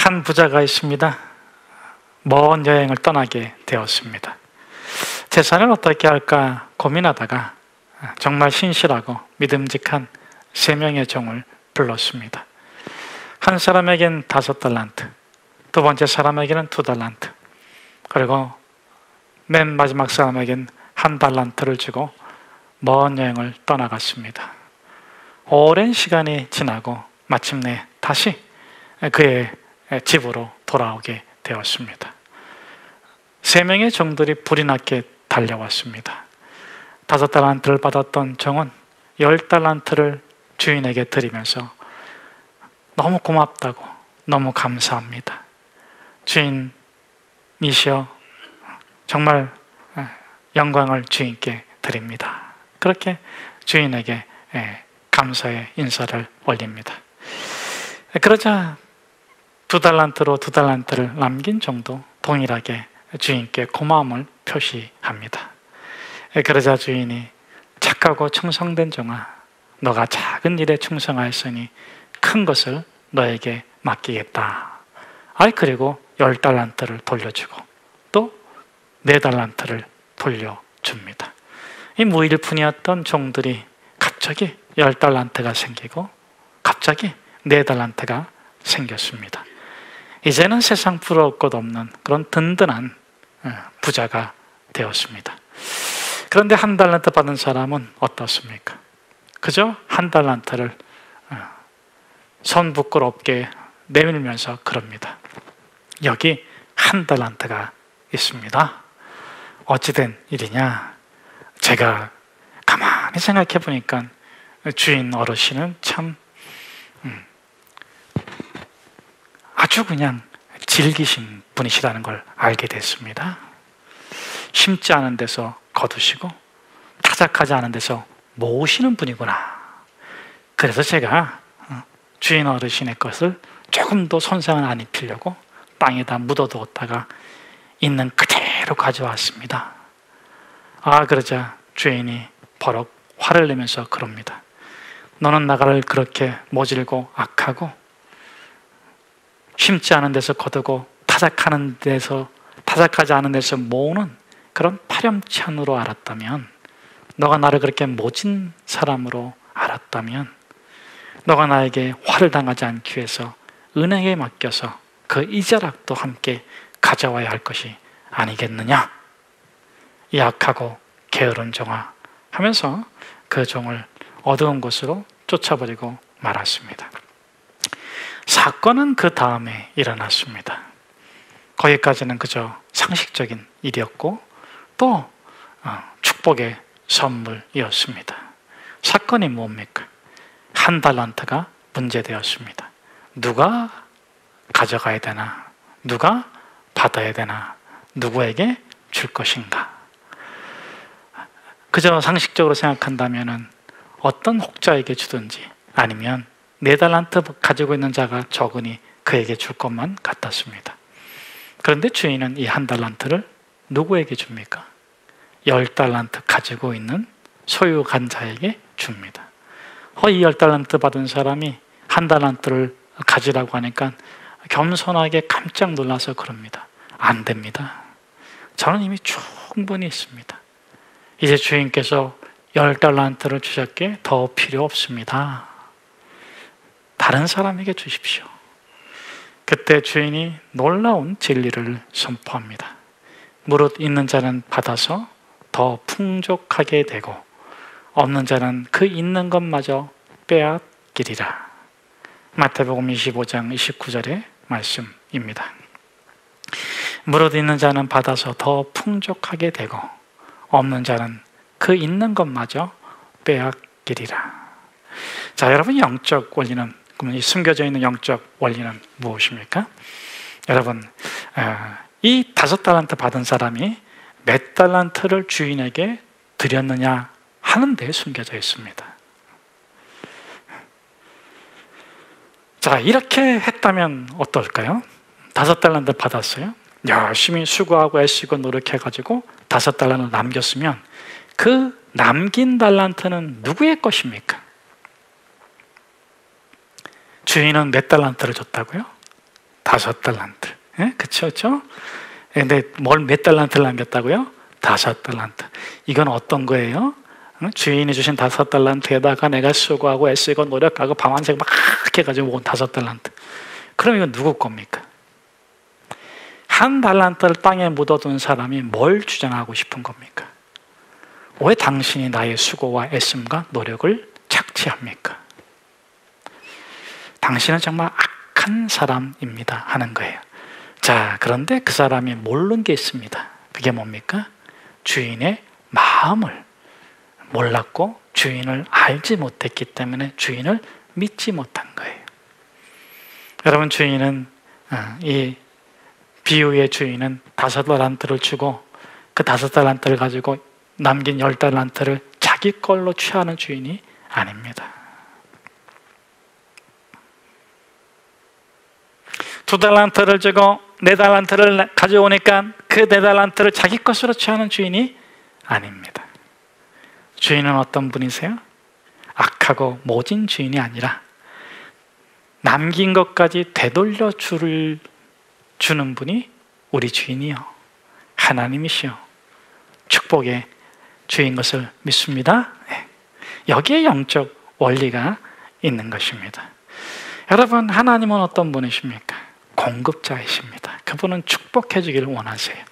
한 부자가 있습니다. 먼 여행을 떠나게 되었습니다. 재산을 어떻게 할까 고민하다가 정말 신실하고 믿음직한 3명의 종을 불렀습니다. 한 사람에겐 5달란트, 두 번째 사람에게는 2달란트, 그리고 맨 마지막 사람에겐 1달란트를 주고 먼 여행을 떠나갔습니다. 오랜 시간이 지나고 마침내 다시 그의 집으로 돌아오게 되었습니다. 3명의 종들이 불이 났게 달려왔습니다. 5달란트를 받았던 종은 10달란트를 주인에게 드리면서 너무 고맙다고, 너무 감사합니다. 주인이시여, 정말 영광을 주인께 드립니다. 그렇게 주인에게 감사의 인사를 올립니다. 그러자 2달란트를 남긴 종도 동일하게 주인께 고마움을 표시합니다. 그러자 주인이 착하고 충성된 종아, 너가 작은 일에 충성하였으니 큰 것을 너에게 맡기겠다. 그리고 10달란트를 돌려주고 또 4달란트를 돌려줍니다. 이 무일푼이었던 종들이 갑자기 10달란트가 생기고 갑자기 4달란트가 생겼습니다. 이제는 세상 부러울 것 없는 그런 든든한 부자가 되었습니다. 그런데 1달란트 받은 사람은 어떻습니까? 그저 1달란트를 손 부끄럽게 내밀면서 그럽니다. 여기 1달란트가 있습니다. 어찌된 일이냐? 제가 가만히 생각해 보니까 주인 어르신은 참 아주 그냥 질기신 분이시라는 걸 알게 됐습니다. 심지 않은 데서 거두시고 타작하지 않은 데서 모으시는 분이구나. 그래서 제가 주인 어르신의 것을 조금 더 손상을 안 입히려고 땅에다 묻어두었다가 있는 그대로 가져왔습니다. 그러자 주인이 버럭 화를 내면서 그럽니다. 너는 나를 그렇게 모질고 악하고 심지 않은 데서 거두고 타작하지 않은 데서 모으는 그런 파렴치한으로 알았다면, 너가 나를 그렇게 모진 사람으로 알았다면 너가 나에게 화를 당하지 않기 위해서 은행에 맡겨서 그 이자락도 함께 가져와야 할 것이 아니겠느냐? 이 악하고 게으른 종아 하면서 그 종을 어두운 곳으로 쫓아버리고 말았습니다. 사건은 그 다음에 일어났습니다. 거기까지는 그저 상식적인 일이었고 또 축복의 선물이었습니다. 사건이 뭡니까? 1달란트가 문제되었습니다. 누가 가져가야 되나? 누가 받아야 되나? 누구에게 줄 것인가? 그저 상식적으로 생각한다면 어떤 혹자에게 주든지 아니면 4달란트 가지고 있는 자가 적으니 그에게 줄 것만 같았습니다. 그런데 주인은 이 1달란트를 누구에게 줍니까? 10달란트 가지고 있는 소유간 자에게 줍니다. 이 10달란트 받은 사람이 1달란트를 가지라고 하니까 겸손하게 깜짝 놀라서 그럽니다. 안 됩니다. 저는 이미 충분히 있습니다. 이제 주인께서 10달란트를 주셨기에 더 필요 없습니다. 다른 사람에게 주십시오. 그때 주인이 놀라운 진리를 선포합니다. 무릇 있는 자는 받아서 더 풍족하게 되고 없는 자는 그 있는 것마저 빼앗기리라. 마태복음 25장 29절의 말씀입니다. 무릇 있는 자는 받아서 더 풍족하게 되고 없는 자는 그 있는 것마저 빼앗기리라. 자, 여러분, 영적 원리는, 그러면 이 숨겨져 있는 영적 원리는 무엇입니까? 여러분, 이 5달란트 받은 사람이 몇 달란트를 주인에게 드렸느냐 하는 데 숨겨져 있습니다. 자, 이렇게 했다면 어떨까요? 5달란트 받았어요. 열심히 수고하고 애쓰고 노력해가지고 5달란트를 남겼으면 그 남긴 달란트는 누구의 것입니까? 주인은 몇 달란트를 줬다고요? 5달란트. 예? 그쵸? 근데 몇 달란트를 남겼다고요? 5달란트. 이건 어떤 거예요? 주인이 주신 5달란트에다가 내가 수고하고 애쓰고 노력하고 밤한새 막 해가지고 모은 5달란트. 그럼 이건 누구 겁니까? 1달란트를 땅에 묻어둔 사람이 뭘 주장하고 싶은 겁니까? 왜 당신이 나의 수고와 애씀과 노력을 착취합니까? 당신은 정말 악한 사람입니다 하는 거예요. 자, 그런데 그 사람이 모르는 게 있습니다. 그게 뭡니까? 주인의 마음을 몰랐고 주인을 알지 못했기 때문에 주인을 믿지 못한 거예요. 여러분, 주인은 이 비유의 주인은 5달란트를 주고 그 5달란트를 가지고 남긴 10달란트를 자기 걸로 취하는 주인이 아닙니다. 2달란트를 주고 4달란트를 가져오니까 그 4달란트를 자기 것으로 취하는 주인이 아닙니다. 주인은 어떤 분이세요? 악하고 모진 주인이 아니라 남긴 것까지 되돌려 주는 분이 우리 주인이요, 하나님이시요, 축복의 주인 것을 믿습니다. 네. 여기에 영적 원리가 있는 것입니다. 여러분, 하나님은 어떤 분이십니까? 공급자이십니다. 그분은 축복해 주기를 원하세요.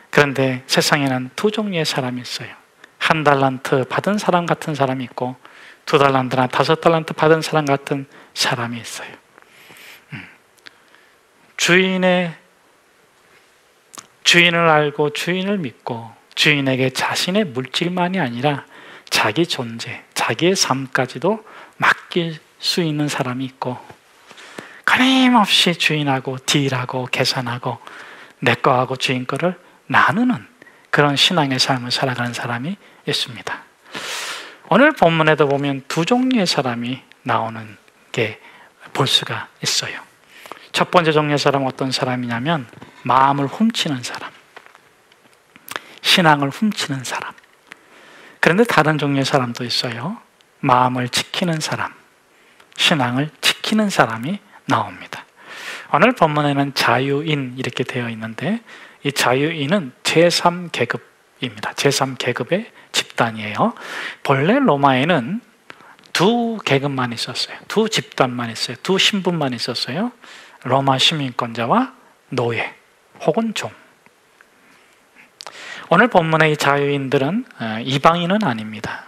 그런데 세상에는 2종류의 사람이 있어요. 1달란트 받은 사람 같은 사람이 있고 2달란트나 5달란트 받은 사람 같은 사람이 있어요. 주인을 알고 주인을 믿고 주인에게 자신의 물질만이 아니라 자기 존재, 자기의 삶까지도 맡길 수 있는 사람이 있고, 끊임없이 주인하고 딜하고 계산하고 내 거하고 주인 거를 나누는 그런 신앙의 삶을 살아가는 사람이 있습니다. 오늘 본문에도 보면 2종류의 사람이 나오는 게 볼 수가 있어요. 첫 번째 종류의 사람은 어떤 사람이냐면 마음을 훔치는 사람, 신앙을 훔치는 사람. 그런데 다른 종류의 사람도 있어요. 마음을 지키는 사람, 신앙을 지키는 사람이 나옵니다. 오늘 본문에는 자유인 이렇게 되어 있는데 이 자유인은 제3계급입니다. 제3계급의 집단이에요. 본래 로마에는 2계급만 있었어요. 2집단만 있어요. 2신분만 있었어요. 로마 시민권자와 노예 혹은 종. 오늘 본문의 이 자유인들은 이방인은 아닙니다.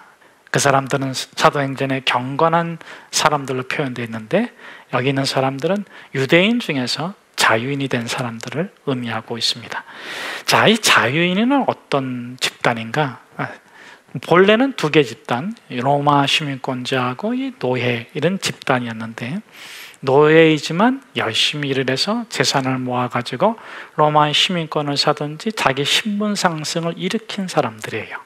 그 사람들은 사도행전에 경건한 사람들로 표현되어 있는데 여기 있는 사람들은 유대인 중에서 자유인이 된 사람들을 의미하고 있습니다. 자, 이 자유인은 어떤 집단인가? 본래는 2개 집단, 로마 시민권자하고 이 노예, 이런 집단이었는데 노예이지만 열심히 일을 해서 재산을 모아가지고 로마의 시민권을 사든지 자기 신분 상승을 일으킨 사람들이에요.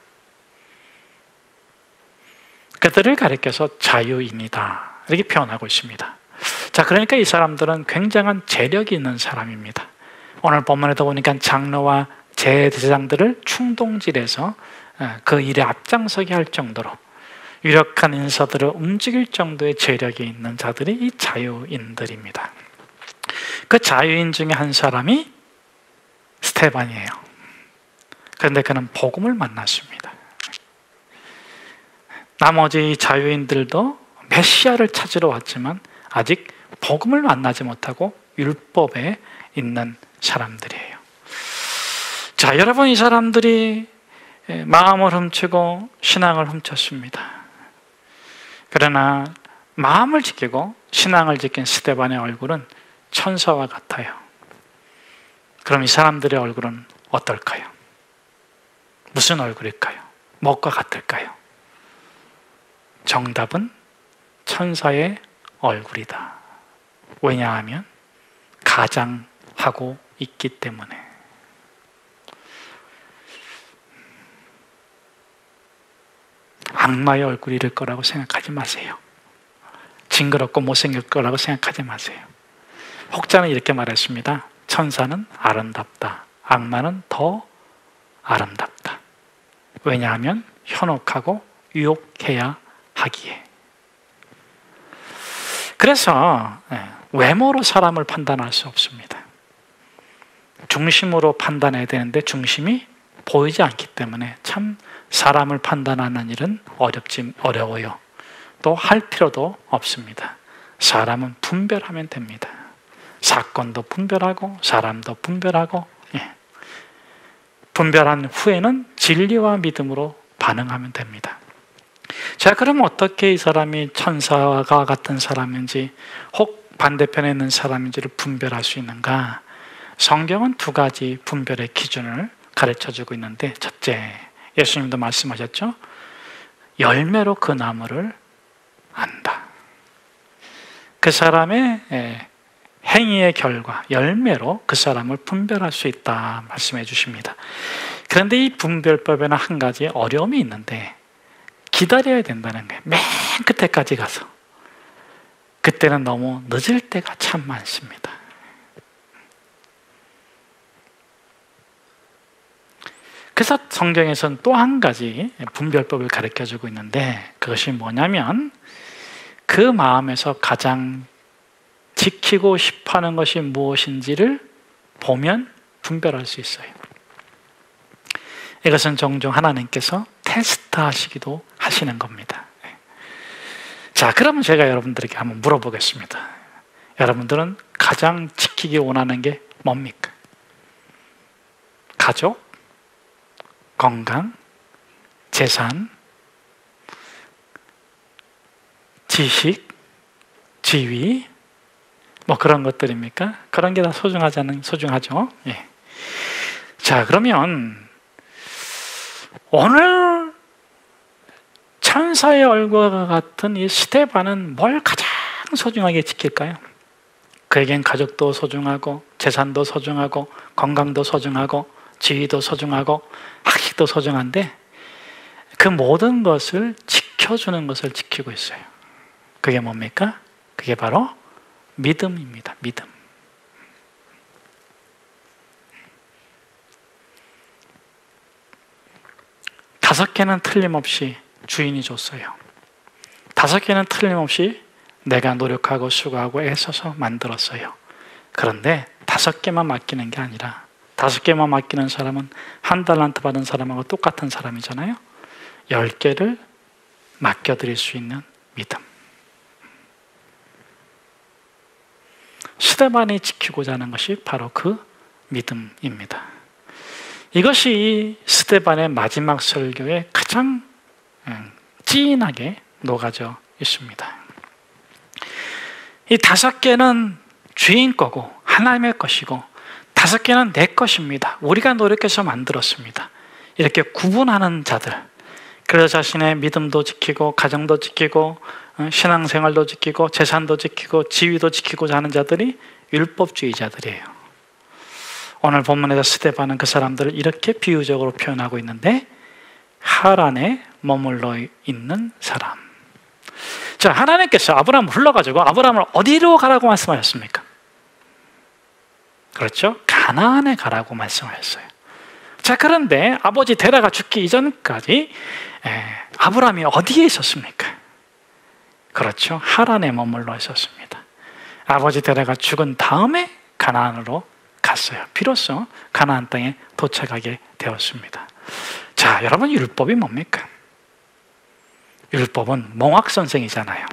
그들을 가리켜서 자유인이다 이렇게 표현하고 있습니다. 자, 그러니까 이 사람들은 굉장한 재력이 있는 사람입니다. 오늘 본문에도 보니까 장로와 제사장들을 충동질해서 그 일에 앞장서게 할 정도로 유력한 인사들을 움직일 정도의 재력이 있는 자들이 이 자유인들입니다. 그 자유인 중에 한 사람이 스데반이에요. 그런데 그는 복음을 만났습니다. 나머지 자유인들도 메시아를 찾으러 왔지만 아직 복음을 만나지 못하고 율법에 있는 사람들이에요. 자, 여러분, 이 사람들이 마음을 훔치고 신앙을 훔쳤습니다. 그러나 마음을 지키고 신앙을 지킨 스데반의 얼굴은 천사와 같아요. 그럼 이 사람들의 얼굴은 어떨까요? 무슨 얼굴일까요? 무엇과 같을까요? 정답은 천사의 얼굴이다. 왜냐하면 가장하고 있기 때문에. 악마의 얼굴일 거라고 생각하지 마세요. 징그럽고 못생길 거라고 생각하지 마세요. 혹자는 이렇게 말했습니다. 천사는 아름답다. 악마는 더 아름답다. 왜냐하면 현혹하고 유혹해야 하기에. 그래서 외모로 사람을 판단할 수 없습니다. 중심으로 판단해야 되는데 중심이 보이지 않기 때문에 참 사람을 판단하는 일은 어려워요. 또 할 필요도 없습니다. 사람은 분별하면 됩니다. 사건도 분별하고 사람도 분별하고, 분별한 후에는 진리와 믿음으로 반응하면 됩니다. 자, 그럼 어떻게 이 사람이 천사와 같은 사람인지 혹 반대편에 있는 사람인지를 분별할 수 있는가? 성경은 두 가지 분별의 기준을 가르쳐주고 있는데, 첫째, 예수님도 말씀하셨죠? 열매로 그 나무를 안다. 그 사람의 행위의 결과, 열매로 그 사람을 분별할 수 있다 말씀해 주십니다. 그런데 이 분별법에는 한 가지 어려움이 있는데, 기다려야 된다는 거예요. 맨 끝에까지 가서. 그때는 너무 늦을 때가 참 많습니다. 그래서 성경에서는 또 한 가지 분별법을 가르쳐주고 있는데, 그것이 뭐냐면 그 마음에서 가장 지키고 싶어하는 것이 무엇인지를 보면 분별할 수 있어요. 이것은 종종 하나님께서 테스트하시기도 하시는 겁니다. 자, 그러면 제가 여러분들에게 한번 물어보겠습니다. 여러분들은 가장 지키기 원하는 게 뭡니까? 가족, 건강, 재산, 지식, 지위, 뭐 그런 것들입니까? 그런 게 다 소중하죠. 예. 자, 그러면 오늘 천사의 얼굴과 같은 이 스데반은 뭘 가장 소중하게 지킬까요? 그에겐 가족도 소중하고 재산도 소중하고 건강도 소중하고 지위도 소중하고 학식도 소중한데, 그 모든 것을 지켜주는 것을 지키고 있어요. 그게 뭡니까? 그게 바로 믿음입니다. 믿음. 다섯 개는 틀림없이 주인이 줬어요. 다섯 개는 틀림없이 내가 노력하고 수고하고 애써서 만들었어요. 그런데 다섯 개만 맡기는 게 아니라, 다섯 개만 맡기는 사람은 한 달란트 받은 사람하고 똑같은 사람이잖아요. 10개를 맡겨드릴 수 있는 믿음. 스데반이 지키고자 하는 것이 바로 그 믿음입니다. 이것이 스데반의 마지막 설교에 가장 진하게 녹아져 있습니다. 이 다섯 개는 주인 거고 하나님의 것이고, 다섯 개는 내 것입니다. 우리가 노력해서 만들었습니다. 이렇게 구분하는 자들, 그래서 자신의 믿음도 지키고 가정도 지키고 신앙생활도 지키고 재산도 지키고 지위도 지키고자 하는 자들이 율법주의자들이에요. 오늘 본문에서 스데반은 그 사람들을 이렇게 비유적으로 표현하고 있는데, 하란에 머물러 있는 사람. 자, 하나님께서 아브라함을 불러가지고 아브라함을 어디로 가라고 말씀하셨습니까? 그렇죠? 가나안에 가라고 말씀하셨어요. 자, 그런데 아버지 데라가 죽기 이전까지 아브라함이 어디에 있었습니까? 그렇죠? 하란에 머물러 있었습니다. 아버지 데라가 죽은 다음에 가나안으로 갔어요. 비로소 가나안 땅에 도착하게 되었습니다. 자, 여러분, 율법이 뭡니까? 율법은 몽학 선생이잖아요.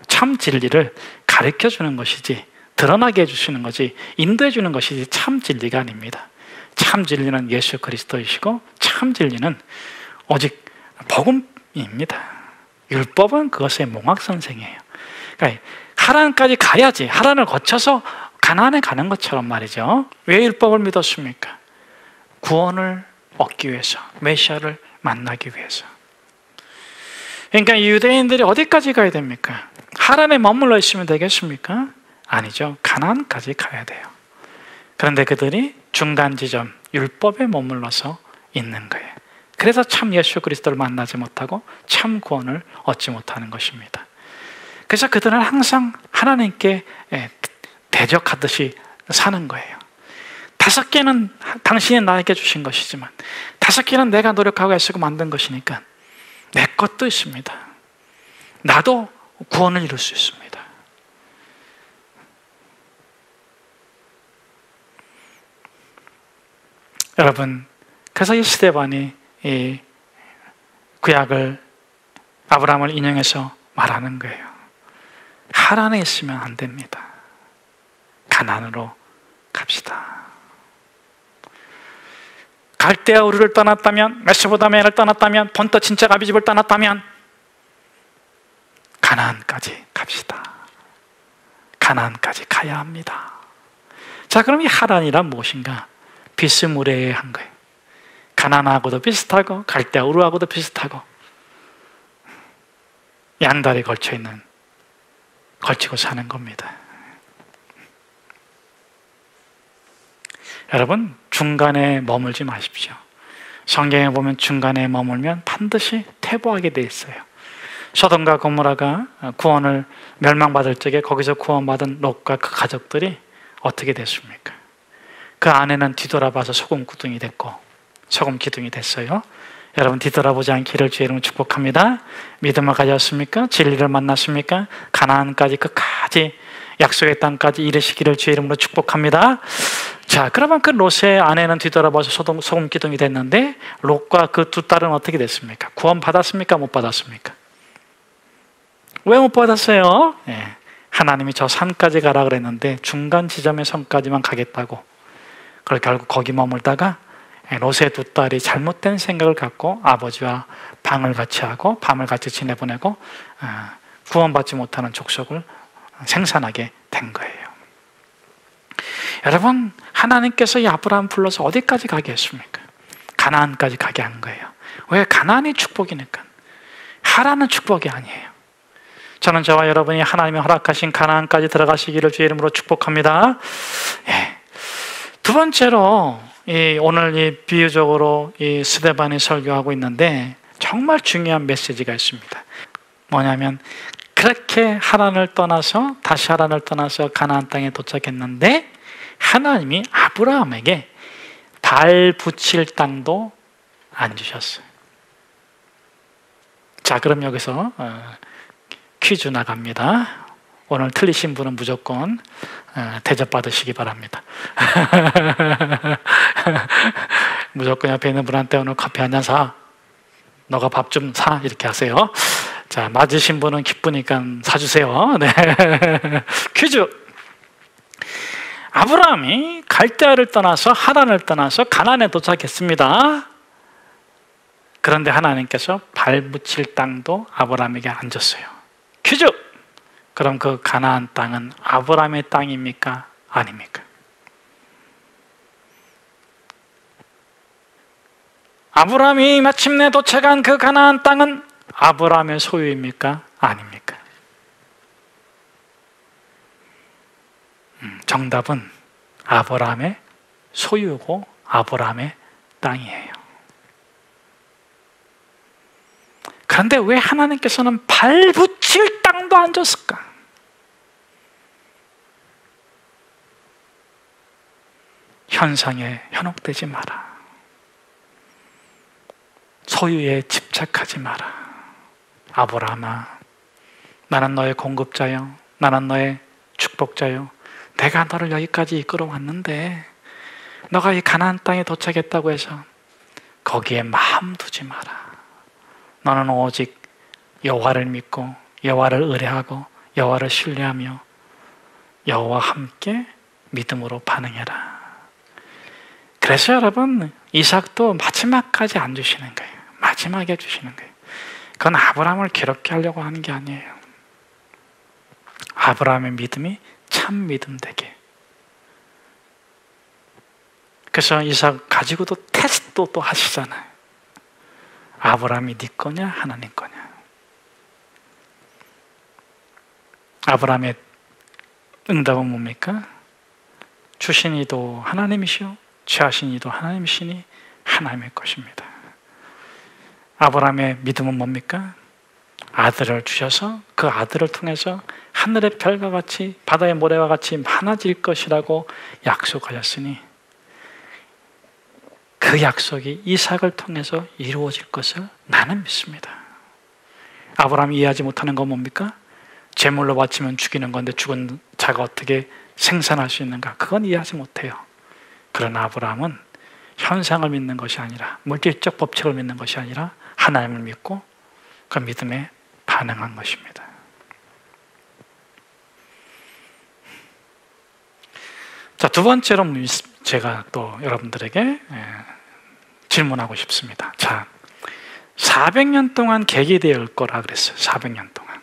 참 진리를 가르쳐 주는 것이지, 드러나게 해주시는 것이, 인도해 주는 것이지 참 진리가 아닙니다. 참 진리는 예수 그리스도이시고, 참 진리는 오직 복음입니다. 율법은 그것의 몽학 선생이에요. 그러니까 하란까지 가야지, 하란을 거쳐서 가나안에 가는 것처럼 말이죠. 왜 율법을 믿었습니까? 구원을 얻기 위해서, 메시아를 만나기 위해서. 그러니까 유대인들이 어디까지 가야 됩니까? 하란에 머물러 있으면 되겠습니까? 아니죠. 가나안까지 가야 돼요. 그런데 그들이 중간 지점, 율법에 머물러서 있는 거예요. 그래서 참 예수 그리스도를 만나지 못하고 참 구원을 얻지 못하는 것입니다. 그래서 그들은 항상 하나님께 대적하듯이 사는 거예요. 다섯 개는 당신이 나에게 주신 것이지만, 다섯 개는 내가 노력하고 애쓰고 만든 것이니까 내 것도 있습니다. 나도 구원을 이룰 수 있습니다. 여러분, 그래서 이 스데반이 이 구약을 아브라함을 인용해서 말하는 거예요. 하란에 있으면 안 됩니다. 가나안으로 갑시다. 갈대아 우르를 떠났다면, 메소포타미아를 떠났다면, 본토 친척 아비 집을 떠났다면 가나안까지 갑시다. 가나안까지 가야 합니다. 자, 그럼 이 하란이란 무엇인가? 비스무리한 거예요. 가나안하고도 비슷하고 갈대아 우르하고도 비슷하고 양다리 걸치고 사는 겁니다. 여러분, 중간에 머물지 마십시오. 성경에 보면 중간에 머물면 반드시 퇴보하게 돼 있어요. 소돔과 고모라가 구원을 멸망받을 적에 거기서 구원받은 롯과 그 가족들이 어떻게 됐습니까? 그 아내는 뒤돌아봐서 소금 기둥이 됐고 소금 기둥이 됐어요. 여러분, 뒤돌아보지 않기를 주의 이름으로 축복합니다. 믿음을 가졌습니까? 진리를 만났습니까? 가나안까지 끝까지 약속의 땅까지 이르시기를 주의 이름으로 축복합니다. 자, 그러면 그 롯의 아내는 뒤돌아봐서 소금 기둥이 됐는데 롯과 그 두 딸은 어떻게 됐습니까? 구원 받았습니까? 못 받았습니까? 왜 못 받았어요? 예, 하나님이 저 산까지 가라 그랬는데 중간 지점의 선까지만 가겠다고. 그걸 결국 거기 머물다가 롯의 두 딸이 잘못된 생각을 갖고 아버지와 방을 같이 하고 밤을 같이 지내보내고 구원받지 못하는 족속을 생산하게 된 거예요. 여러분, 하나님께서 이 아브라함 불러서 어디까지 가게 했습니까? 가나안까지 가게 한 거예요. 왜? 가나안이 축복이니까. 하란은 축복이 아니에요. 저는 저와 여러분이 하나님이 허락하신 가나안까지 들어가시기를 주의 이름으로 축복합니다. 예. 두 번째로 오늘 이 비유적으로 이 스데반이 설교하고 있는데 정말 중요한 메시지가 있습니다. 뭐냐면 그렇게 다시 하란을 떠나서 가나안 땅에 도착했는데 하나님이 아브라함에게 발 붙일 땅도 안 주셨어요. 자, 그럼 여기서 퀴즈 나갑니다. 오늘 틀리신 분은 무조건 대접받으시기 바랍니다. 무조건 옆에 있는 분한테 오늘 커피 한 잔 사. 너가 밥 좀 사. 이렇게 하세요. 자, 맞으신 분은 기쁘니까 사주세요. 네. 퀴즈. 아브라함이 갈대아를 떠나서 하란을 떠나서 가나안에 도착했습니다. 그런데 하나님께서 발 붙일 땅도 아브라함에게 안 줬어요. 퀴즈. 그럼 그 가나안 땅은 아브라함의 땅입니까? 아닙니까? 아브라함이 마침내 도착한 그 가나안 땅은 아브라함의 소유입니까? 아닙니까? 정답은 아브라함의 소유고 아브라함의 땅이에요. 그런데 왜 하나님께서는 발 붙일 땅도 안 줬을까? 현상에 현혹되지 마라. 소유에 집착하지 마라. 아브라함아, 나는 너의 공급자요, 나는 너의 축복자요. 내가 너를 여기까지 이끌어 왔는데 너가 이 가나안 땅에 도착했다고 해서 거기에 마음 두지 마라. 너는 오직 여호와를 믿고 여호와를 의뢰하고 여호와를 신뢰하며 여호와와 함께 믿음으로 반응해라. 그래서 여러분, 이삭도 마지막까지 안 주시는 거예요. 마지막에 주시는 거예요. 그건 아브라함을 괴롭게 하려고 하는 게 아니에요. 아브라함의 믿음이 참 믿음 되게. 그래서 이삭 가지고도 테스트도 또 하시잖아요. 아브라함이 네 거냐 하나님 거냐. 아브라함의 응답은 뭡니까? 주신 이도 하나님이시오 취하신 이도 하나님이시니 하나님의 것입니다. 아브라함의 믿음은 뭡니까? 아들을 주셔서 그 아들을 통해서 하늘의 별과 같이 바다의 모래와 같이 많아질 것이라고 약속하셨으니 그 약속이 이삭을 통해서 이루어질 것을 나는 믿습니다. 아브라함이 이해하지 못하는 건 뭡니까? 제물로 바치면 죽이는 건데 죽은 자가 어떻게 생산할 수 있는가? 그건 이해하지 못해요. 그러나 아브라함은 현상을 믿는 것이 아니라, 물질적 법칙을 믿는 것이 아니라 하나님을 믿고 그 믿음에 반응한 것입니다. 자, 두 번째로 제가 또 여러분들에게 질문하고 싶습니다. 자, 400년 동안 객이될 거라 그랬어요. 400년 동안.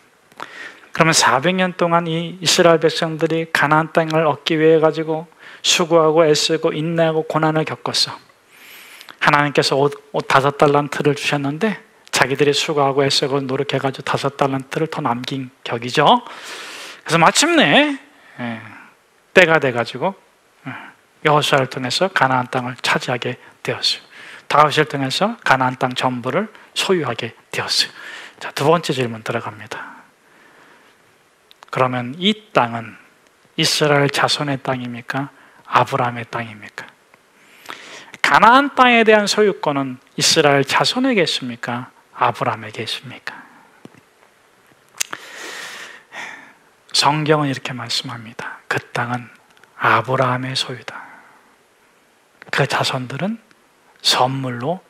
그러면 400년 동안 이 이스라엘 백성들이 가나안 땅을 얻기 위해 가지고 수고하고 애쓰고 인내하고 고난을 겪었어. 하나님께서 옷 5달란트를 주셨는데 자기들이 수고하고 애쓰고 노력해가지고 5달란트를 더 남긴 격이죠. 그래서 마침내 때가 돼가지고 여호수아를 통해서 가나안 땅을 차지하게 되었어요. 다윗을 통해서 가나안 땅 전부를 소유하게 되었어요. 자, 두 번째 질문 들어갑니다. 그러면 이 땅은 이스라엘 자손의 땅입니까? 아브라함의 땅입니까? 가나안 땅에 대한 소유권은 이스라엘 자손에게 있습니까? 아브라함에게 있습니까? 성경은 이렇게 말씀합니다. 그 땅은 아브라함의 소유다. 그 자손들은 선물로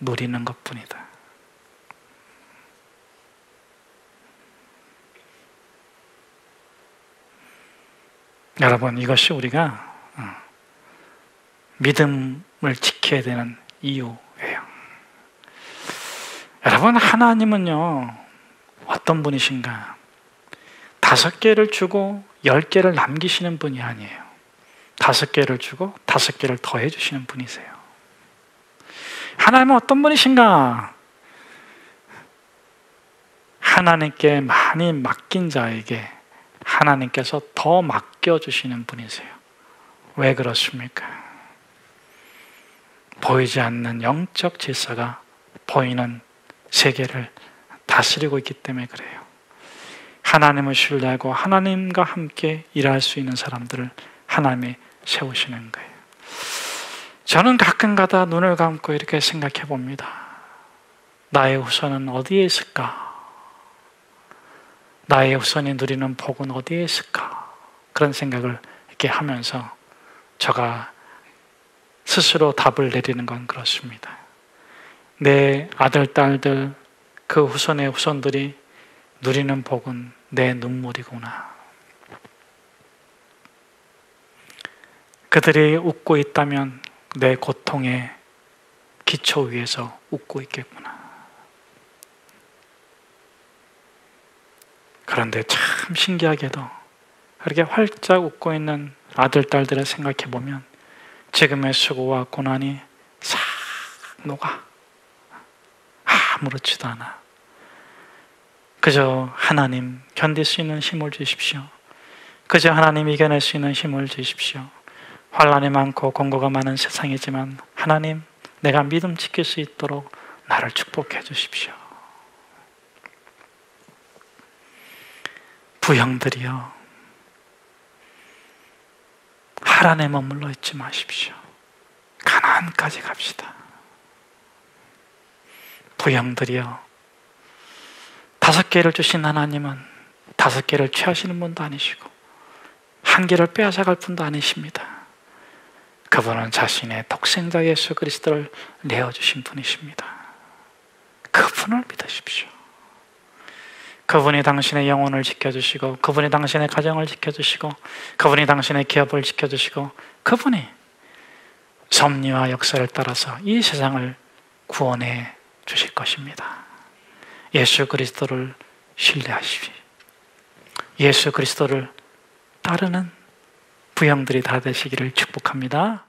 누리는 것뿐이다. 여러분, 이것이 우리가 믿음을 지켜야 되는 이유예요. 여러분, 하나님은요, 어떤 분이신가? 5개를 주고 10개를 남기시는 분이 아니에요. 5개를 주고 5개를 더해 주시는 분이세요. 하나님은 어떤 분이신가? 하나님께 많이 맡긴 자에게 하나님께서 더 맡겨주시는 분이세요. 왜 그렇습니까? 보이지 않는 영적 질서가 보이는 세계를 다스리고 있기 때문에 그래요. 하나님을 신뢰하고 하나님과 함께 일할 수 있는 사람들을 하나님이 세우시는 거예요. 저는 가끔가다 눈을 감고 이렇게 생각해 봅니다. 나의 후손은 어디에 있을까? 나의 후손이 누리는 복은 어디에 있을까? 그런 생각을 이렇게 하면서 제가 스스로 답을 내리는 건 그렇습니다. 내 아들, 딸들, 그 후손의 후손들이 누리는 복은 내 눈물이구나. 그들이 웃고 있다면 내 고통의 기초 위에서 웃고 있겠구나. 그런데 참 신기하게도 그렇게 활짝 웃고 있는 아들, 딸들을 생각해 보면 지금의 수고와 고난이 싹 녹아. 아무렇지도 않아. 그저 하나님 견딜 수 있는 힘을 주십시오. 그저 하나님 이겨낼 수 있는 힘을 주십시오. 환난이 많고 공고가 많은 세상이지만 하나님, 내가 믿음 지킬 수 있도록 나를 축복해 주십시오. 부형들이여, 하란에 머물러 있지 마십시오. 가나안까지 갑시다. 부형들이여, 5개를 주신 하나님은 5개를 취하시는 분도 아니시고 1개를 빼앗아갈 분도 아니십니다. 그분은 자신의 독생자 예수 그리스도를 내어주신 분이십니다. 그분을 믿으십시오. 그분이 당신의 영혼을 지켜주시고, 그분이 당신의 가정을 지켜주시고, 그분이 당신의 기업을 지켜주시고, 그분이 섭리와 역사를 따라서 이 세상을 구원해 주실 것입니다. 예수 그리스도를 신뢰하십시오. 예수 그리스도를 따르는 부형들이 다 되시기를 축복합니다.